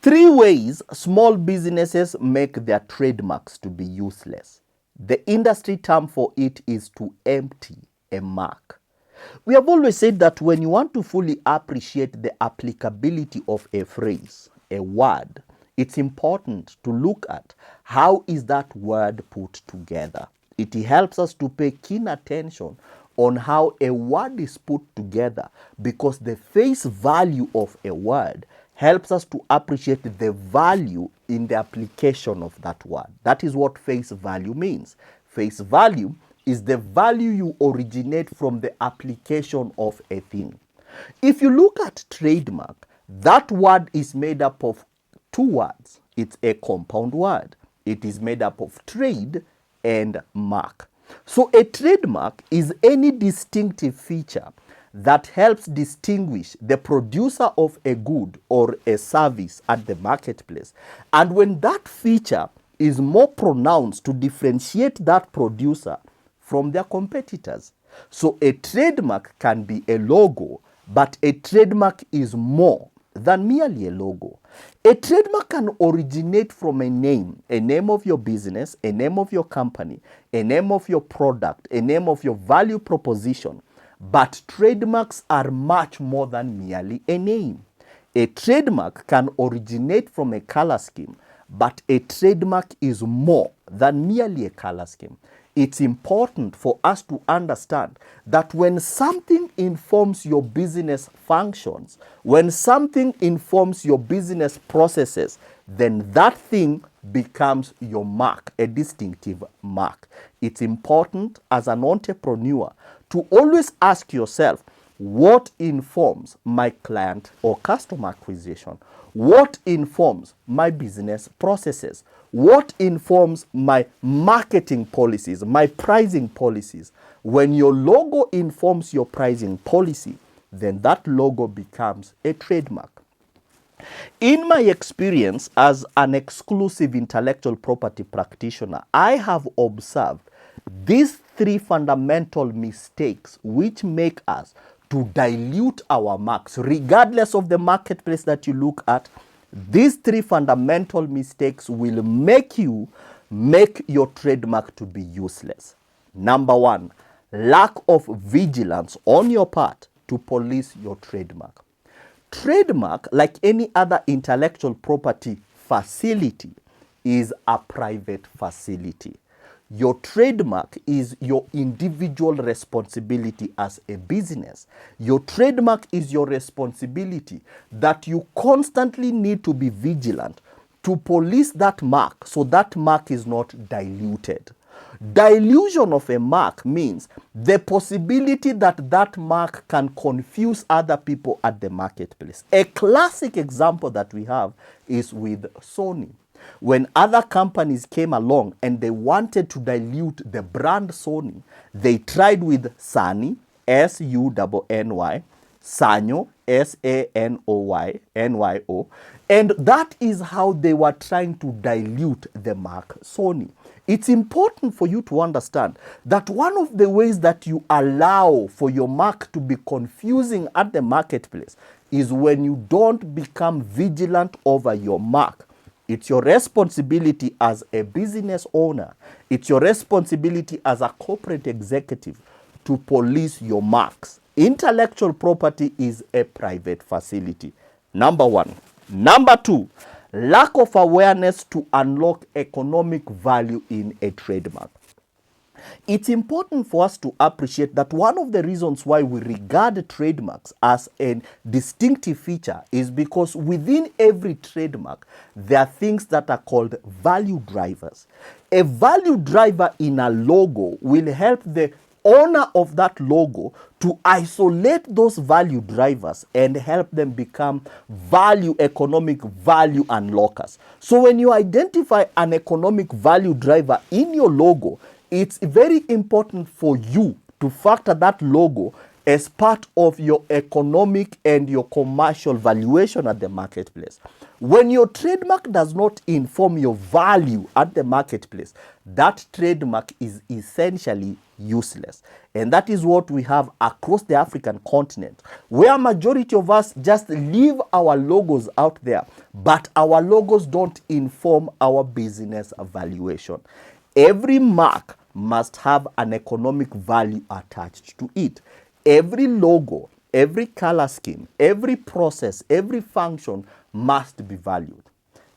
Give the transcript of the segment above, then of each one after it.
Three ways small businesses make their trademarks to be useless. The industry term for it is to empty a mark. We have always said that when you want to fully appreciate the applicability of a phrase, a word, it's important to look at how is that word put together. It helps us to pay keen attention on how a word is put together, because the face value of a word helps us to appreciate the value in the application of that word. That is what face value means. Face value is the value you originate from the application of a thing. If you look at trademark, that word is made up of two words. It's a compound word. It is made up of trade and mark. So a trademark is any distinctive feature that helps distinguish the producer of a good or a service at the marketplace. And when that feature is more pronounced to differentiate that producer from their competitors. So a trademark can be a logo, but a trademark is more than merely a logo. A trademark can originate from a name of your business, a name of your company, a name of your product, a name of your value proposition. But trademarks are much more than merely a name. A trademark can originate from a color scheme, but a trademark is more than merely a color scheme. It's important for us to understand that when something informs your business functions, when something informs your business processes, then that thing becomes your mark, a distinctive mark. It's important as an entrepreneur to always ask yourself, what informs my client or customer acquisition? What informs my business processes? What informs my marketing policies, my pricing policies? When your logo informs your pricing policy, then that logo becomes a trademark. In my experience as an exclusive intellectual property practitioner, I have observed these three fundamental mistakes which make us to dilute our marks, regardless of the marketplace that you look at. These three fundamental mistakes will make your trademark to be useless. Number one, lack of vigilance on your part to police your trademark. Trademark, like any other intellectual property facility, is a private facility. Your trademark is your individual responsibility as a business. Your trademark is your responsibility that you constantly need to be vigilant to police that mark so that mark is not diluted. Dilution of a mark means the possibility that that mark can confuse other people at the marketplace. A classic example that we have is with Sony. When other companies came along and they wanted to dilute the brand Sony, they tried with Sany, S-U-N-N-Y, Sanyo, S-A-N-O-Y, and that is how they were trying to dilute the mark Sony. It's important for you to understand that one of the ways that you allow for your mark to be confusing at the marketplace is when you don't become vigilant over your mark. It's your responsibility as a business owner, it's your responsibility as a corporate executive to police your marks. Intellectual property is a private facility. Number one. Number two, lack of awareness to unlock economic value in a trademark. It's important for us to appreciate that one of the reasons why we regard trademarks as a distinctive feature is because within every trademark, there are things that are called value drivers. A value driver in a logo will help the owner of that logo to isolate those value drivers and help them become economic value unlockers. So when you identify an economic value driver in your logo, it's very important for you to factor that logo as part of your economic and your commercial valuation at the marketplace. When your trademark does not inform your value at the marketplace, that trademark is essentially useless. And that is what we have across the African continent, where majority of us just leave our logos out there, but our logos don't inform our business valuation. Every mark must have an economic value attached to it. Every logo, every color scheme, every process, every function must be valued.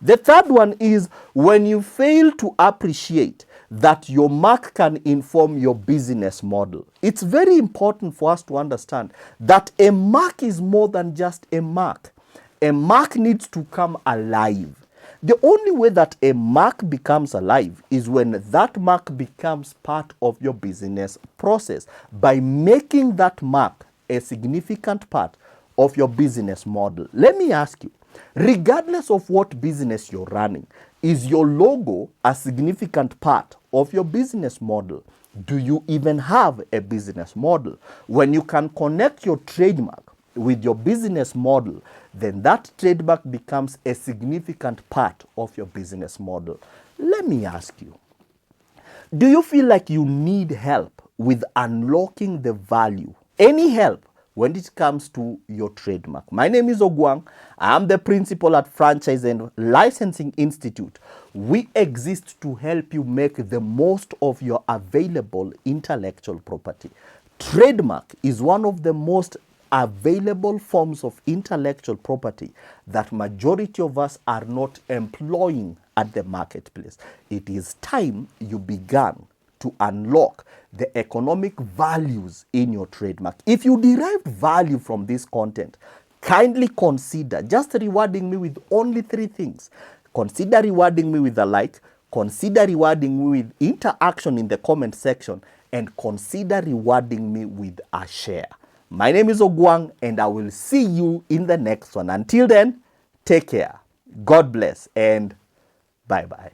The third one is when you fail to appreciate that your mark can inform your business model. It's very important for us to understand that a mark is more than just a mark. A mark needs to come alive. The only way that a mark becomes alive is when that mark becomes part of your business process, by making that mark a significant part of your business model. Let me ask you, regardless of what business you're running, is your logo a significant part of your business model? Do you even have a business model? When you can connect your trademark with your business model, then that trademark becomes a significant part of your business model. Let me ask you, do you feel like you need help with unlocking the value? Any help when it comes to your trademark? My name is Ogwang. I am the principal at Franchise and Licensing Institute. We exist to help you make the most of your available intellectual property. Trademark is one of the most available forms of intellectual property that majority of us are not employing at the marketplace. It is time you began to unlock the economic values in your trademark. If you derived value from this content, kindly consider just rewarding me with only 3 things. Consider rewarding me with a like, consider rewarding me with interaction in the comment section, and consider rewarding me with a share. My name is Ogwang, and I will see you in the next one. Until then, take care. God bless, and bye-bye.